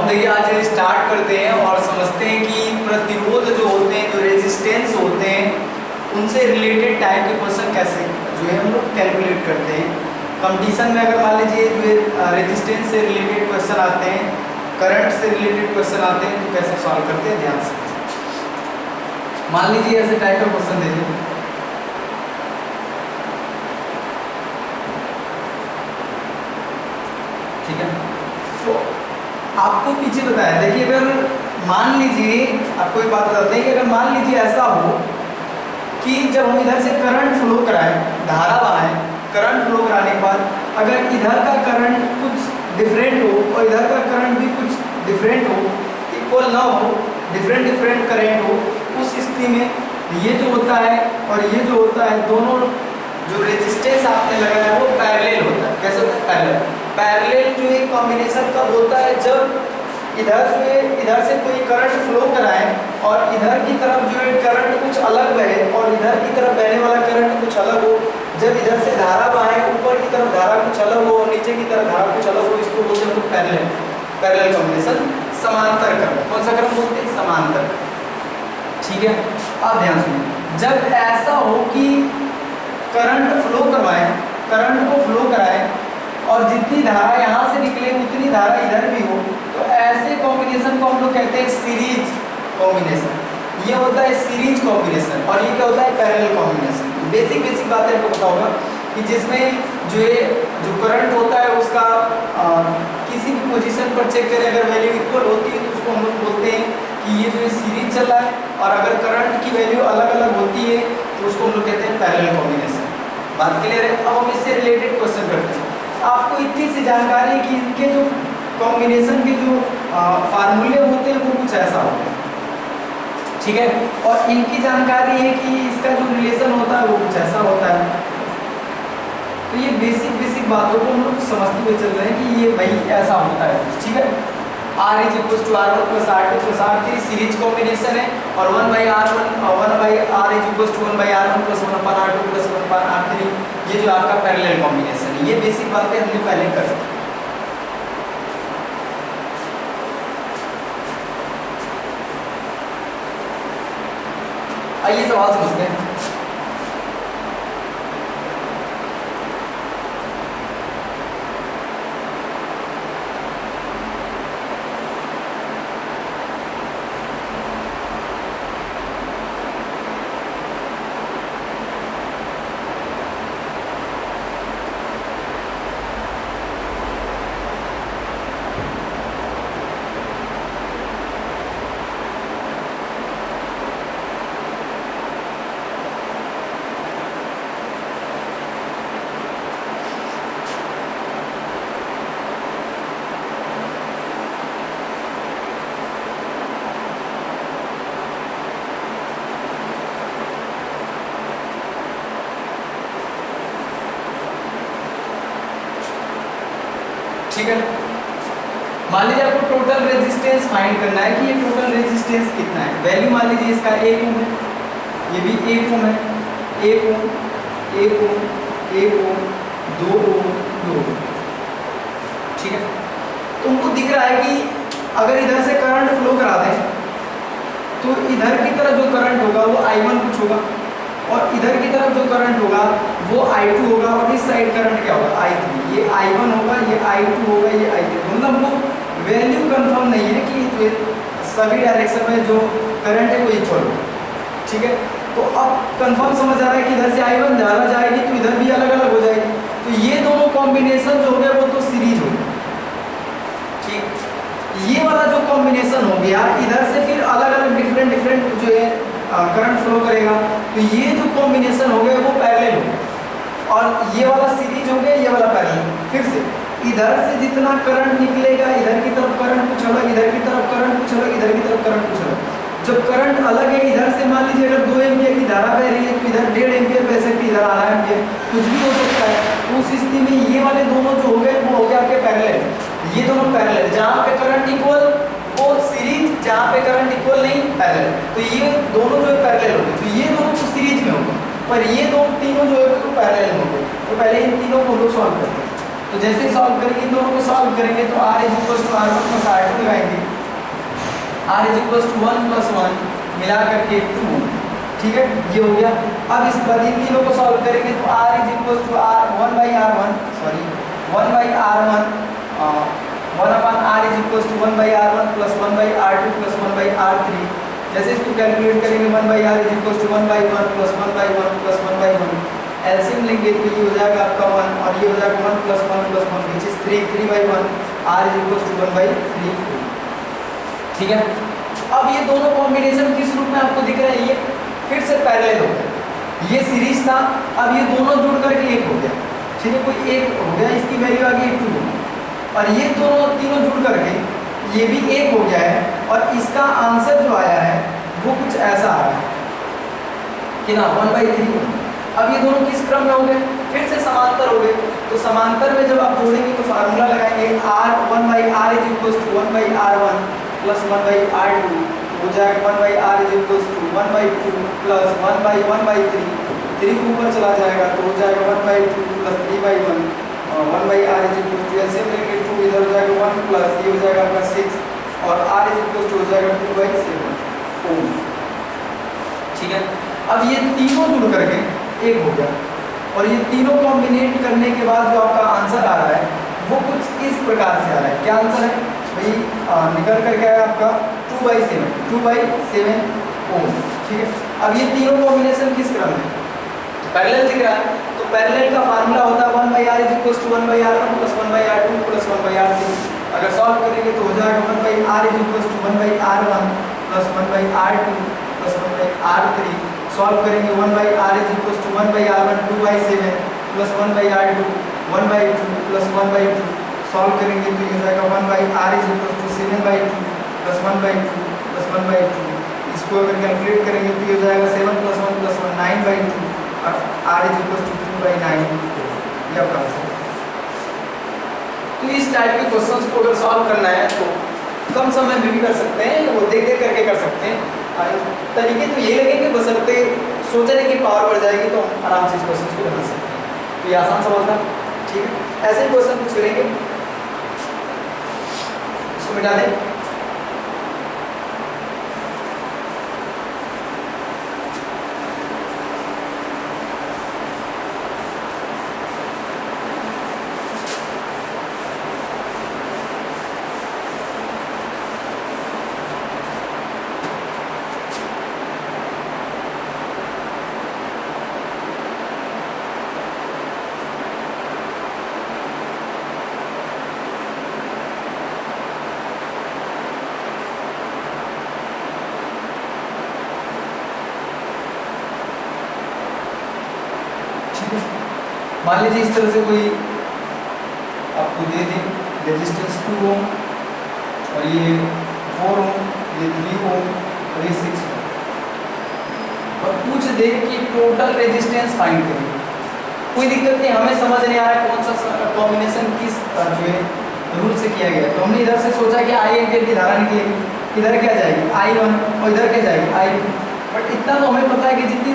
हम देखिए आज स्टार्ट करते हैं और समझते हैं कि प्रतिरोध जो होते हैं, जो रेजिस्टेंस होते हैं, उनसे रिलेटेड टाइप के क्वेश्चन कैसे जो है हम लोग कैलकुलेट करते हैं। कंपटीशन में अगर मान लीजिए जो रेजिस्टेंस से रिलेटेड क्वेश्चन आते हैं, करंट से रिलेटेड क्वेश्चन आते हैं, तो कैसे सॉल्व करते हैं ध्यान से। मान लीजिए ऐसे टाइप का क्वेश्चन दे दें, ठीक है। तो आपको पीछे बताया, देखिए अगर मान लीजिए आपको एक बात बताते हैं कि अगर मान लीजिए ऐसा हो कि जब हम इधर से करंट फ्लो कराएं, धारा बहाएं, करंट फ्लो कराने के बाद अगर इधर का करंट कुछ डिफरेंट हो और इधर का करंट भी कुछ डिफरेंट हो, इक्वल ना हो, डिफरेंट डिफरेंट करंट हो, उस स्थिति में ये जो होता है और ये जो होता है, दोनों जो रेजिस्टेंस आपने लगाया है वो पैरेलल होता है। कैसे होता है? पैरेलल। पैरेलल जो एक कॉम्बिनेशन कब होता है? जब इधर जो है, इधर से कोई करंट फ्लो कराए और इधर की तरफ जो है करंट कुछ अलग बहे और इधर की तरफ बहने वाला करंट कुछ अलग हो। जब इधर से धारा बहाए, ऊपर की तरफ धारा कुछ अलग हो और नीचे की तरफ धारा कुछ अलग हो, इसको बोलते हैं पैरेलल। Parallel combination. समांतर क्रम, कौन सा क्रम बोलते हैं? समांतर। ठीक है, अब ध्यान सुनिए, जब ऐसा हो कि करंट फ्लो करवाएं, करंट को फ्लो कराएं और जितनी धारा यहाँ से निकले उतनी धारा इधर भी हो, तो ऐसे कॉम्बिनेशन को हम लोग कहते हैं सीरीज कॉम्बिनेशन। ये होता है सीरीज कॉम्बिनेशन और ये क्या होता है? Parallel combination. बेसिक बेसिक बातें आपको पता होगा कि जिसमें जो है जो करंट होता है उसका किसी भी पोजीशन पर चेक करें, अगर वैल्यू इक्वल होती है तो उसको हम लोग बोलते हैं कि ये जो है सीरीज चल रहा है, और अगर करंट की वैल्यू अलग अलग होती है तो उसको हम लोग कहते हैं पैरेलल कॉम्बिनेशन। बात क्लियर है? अब हम इससे रिलेटेड क्वेश्चन करते हैं। आपको इतनी सी जानकारी है कि इनके जो कॉम्बिनेशन के जो फार्मूले होते हैं वो कुछ ऐसा होता है, ठीक है। और इनकी जानकारी है कि इसका जो रिलेशन होता है वो कुछ ऐसा होता है। तो ये बेसिक बेसिक बातों को हम लोग समझते हुए चल रहे हैं कि ये भाई ऐसा होता है, ठीक है। R = R1 + R2 + R3 series combination है और 1/R1 1/R = 1/R1 + 1/R2 + 1/R3 ये जो आपका पैरेलल कॉम्बिनेशन है। ये बेसिक बातें हमने पहले कर दी। आइए सवाल समझते हैं। ठीक है, मान लीजिए आपको टोटल रेजिस्टेंस फाइंड करना है कि ये टोटल रेजिस्टेंस कितना है। वैल्यू मान लीजिए इसका 1 ओम है, ये भी 1 ओम है, 1 ओम 1 ओम 1 ओम 2 ओम 2 ओम, ठीक है। तुमको दिख रहा है कि अगर इधर से करंट फ्लो करा दें तो इधर की तरफ जो करंट होगा वो I1 कुछ होगा और इधर की तरफ जो करंट होगा वो I2 होगा और इस साइड करंट क्या होगा? I3। ये I1 होगा, ये I2 होगा, ये I3। मतलब हमको वैल्यू कंफर्म नहीं है कि सभी डायरेक्शन में जो करंट है वो इक्वल हो, ठीक है। तो अब कंफर्म समझ आ रहा है कि इधर से I1 धारा जाएगी तो इधर भी अलग अलग हो जाएगी, तो ये दोनों कॉम्बिनेशन जो हो गया वो तो सीरीज हो गया, ठीक। ये वाला जो कॉम्बिनेशन हो गया, इधर से फिर अलग अलग डिफरेंट डिफरेंट जो है करंट फ्लो करेगा, तो ये जो कॉम्बिनेशन हो गया वो पैरेलल हो गया और ये वाला सीरीज हो गया, ये वाला पैरेलल। फिर से इधर से जितना करंट निकलेगा, इधर की तरफ करंट कुछ अलग, इधर की तरफ करंट कुछ अलग, इधर की तरफ करंट कुछ अलग। जब करंट अलग है, इधर से मान लीजिए अगर 2 एम्पियर की धारा बह रही है तो इधर 1.5 एम्पियर बह सकती है, इधर आधा एम्पियर, कुछ भी हो सकता है। उस स्थिति में ये वाले दोनों जो हो गए वो हो गया आपके पैरेलल। ये दोनों पैरेलल, जहाँ पे करंट इक्वल वो सीरीज, जहाँ पे करंट इक्वल नहीं पैरेलल। तो ये दोनों जो है पैरेलल हो गए, तो ये दोनों तो सीरीज में होंगे, पर ये दो तीनों जो है तो पैरेलल में होंगे। तो पहले इन तीनों को हम लोग सॉल्व करते हैं। तो तो जैसे ही सॉल्व करेंगे, इन दोनों को सॉल्व करेंगे तो r is equal to r1 plus r2 लगाएंगे, r is equal to 1 plus 1 मिला करके 2, ठीक है, ये हो गया। अब इस बाद इन तीनों को सॉल्व करेंगे तो r is equal to r1 by r1 sorry 1 by r1 1 upon r is equal to 1 by r1 plus 1 by r2 plus 1 by r3। जैसे इसको कैलकुलेट करेंगे 1 by r is equal to 1 by 1 plus 1 by 1 plus 1 by 1, LCM लेंगे तो ये हो जाएगा आपका 1 और ये हो जाएगा 1 plus 1 plus 1 which is 3, 3 by 1, r is equal to 1 by 3, ठीक है। अब ये दोनों कॉम्बिनेशन किस रूप में आपको दिख रहा है, ये फिर से पैरेलल हो गया, ये सीरीज था, अब ये दोनों जुड़ करके एक हो गया, ठीक है, कोई एक हो गया, इसकी वैल्यू आ गई 2 और ये दोनों तीनों जुड़ करके ये भी एक हो गया है और इसका आंसर जो आया है वो कुछ ऐसा आ रहा है कि ना 1/3। अब ये दोनों किस क्रम में हो गए, फिर से समांतर हो गए, तो समांतर में जब आप जोड़ेंगे तो फार्मूला लगाएंगे r 1 by r is equal to 1 by r1 plus 1 by r2 हो जाएगा 1 by r is equal to 1 by 2 plus 1 by 1/3, 3 को ऊपर चला जाएगा तो हो जाएगा 1 by 2 plus 3 by 1, 1 by r is equal to LCM लेंगे 2 इधर हो जाएगा 1 प्लस ये हो जाएगा आपका 6 और r इज इक्वल टू हो जाएगा 2/7 ओम, ठीक है। अब ये तीनों जुड़ करके एक हो गया और ये तीनों कॉम्बिनेट करने के बाद जो आपका आंसर आ रहा है वो कुछ इस प्रकार से आ रहा है। क्या आंसर है भाई, निकल कर क्या है आपका 2/7 ओम, ठीक है। अब ये तीनों कॉम्बिनेशन किस क्रम में, पैरेलल दिख रहा है, तो पैरेलल का फार्मूला होता है 1 by r is equal to 1 by r1 plus 1 by r2 plus 1 by r3। अगर सॉल्व करेंगे तो हो जाएगा 1 by r is equal to 1 by r1 plus 1 by r2 plus 1 by r3। Solve करेंगे 1 by r is equal to 1 by r1 2/7 plus 1 by r2 1/2 plus 1/2। Solve करेंगे तो ये हो जाएगा 1 by r is equal to 7/2 plus 1/2 plus 1/2। इसको अगर calculate करेंगे तो ये हो जाएगा 7 प्लस 1 प्लस 1 9/2 और r इज इक्वल टू 2/9, ये आपका आंसर है। तो इस टाइप के क्वेश्चंस को अगर सॉल्व करना है तो कम समय में भी कर सकते हैं, वो देख देख करके कर सकते हैं। तरीके तो ये लगेंगे, बशर्ते सोचने की पावर बढ़ जाएगी तो हम आराम से इस क्वेश्चन को बना सकते हैं। तो ये आसान सवाल था, ठीक है। ऐसे ही क्वेश्चन कुछ करेंगे, इसको मिटा दें। मान लीजिए इस तरह से कोई आपको दे दें रेजिस्टेंस 2 ओम और ये 4 ओम, ये 3 ओम और ये 6 ओम, और पूछ दे कि टोटल रेजिस्टेंस फाइंड करें। कोई दिक्कत नहीं, हमें समझ नहीं आ रहा है कौन सा कॉम्बिनेशन किस जो है रूल से किया गया, तो हमने इधर से सोचा कि आई एम्पियर की धारा निकलेगी, इधर क्या जाएगी I1 और इधर क्या जाएगी I2। बट इतना तो हमें पता है कि जितनी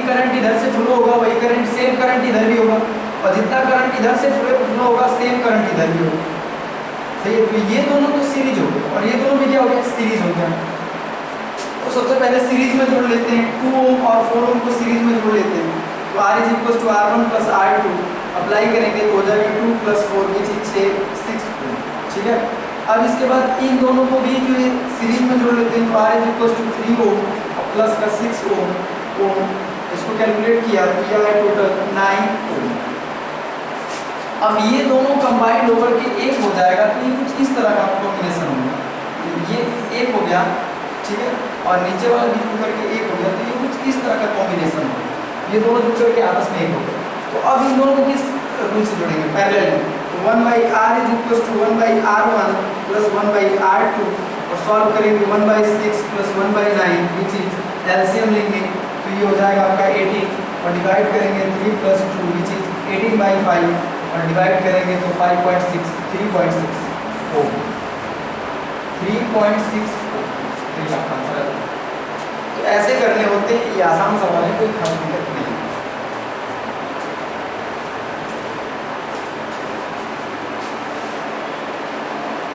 करंट इधर से फ्लो होगा वही करंट सेम करंट इधर भी होगा, और जितना करंट इधर से फ्लो होगा सेम करंट इधर भी होगा, सही है। तो ये दोनों तो सीरीज हो गए और ये दोनों भी क्या हो गया, सीरीज हो गया। तो सबसे पहले सीरीज में जोड़ लेते हैं, 2 ओम और 4 ओम को सीरीज में जोड़ लेते हैं, तो R is equal to R1 plus R2 apply करेंगे तो हो जाएगा 2 प्लस 4 विच इज 6 ओम, ठीक है। अब इसके बाद इन दोनों को भी जो है सीरीज में जोड़ लेते हैं, तो R is equal to 3 ohm plus का 6 ओम, इसको कैलकुलेट किया तो यह है टोटल 9 ओम। अब ये दोनों कंबाइंड होकर के एक हो जाएगा, तो ये कुछ इस तरह का कॉम्बिनेशन होगा, ये एक हो गया, ठीक है, और नीचे वाला भी जुड़ करके एक हो गया, तो ये कुछ इस तरह का कॉम्बिनेशन होगा, ये दोनों जुड़ करके आपस में एक हो गया। तो अब इन दोनों को किस रूल से जोड़ेंगे, पैरेलल में, तो 1 by r is equal to 1 by r1 plus 1 by r2 और सॉल्व करेंगे 1 by 6 plus 1 by 9 which is LCM लेंगे तो ये हो जाएगा आपका 18 और डिवाइड करेंगे 3 प्लस 2 विच इज 18 बाई 5 और डिवाइड करेंगे तो 5.6 3.6 ओम, 3.6 ओम, तो ये आपका आंसर है। तो ऐसे करने होते हैं, ये आसान सवाल है, कोई खास दिक्कत नहीं।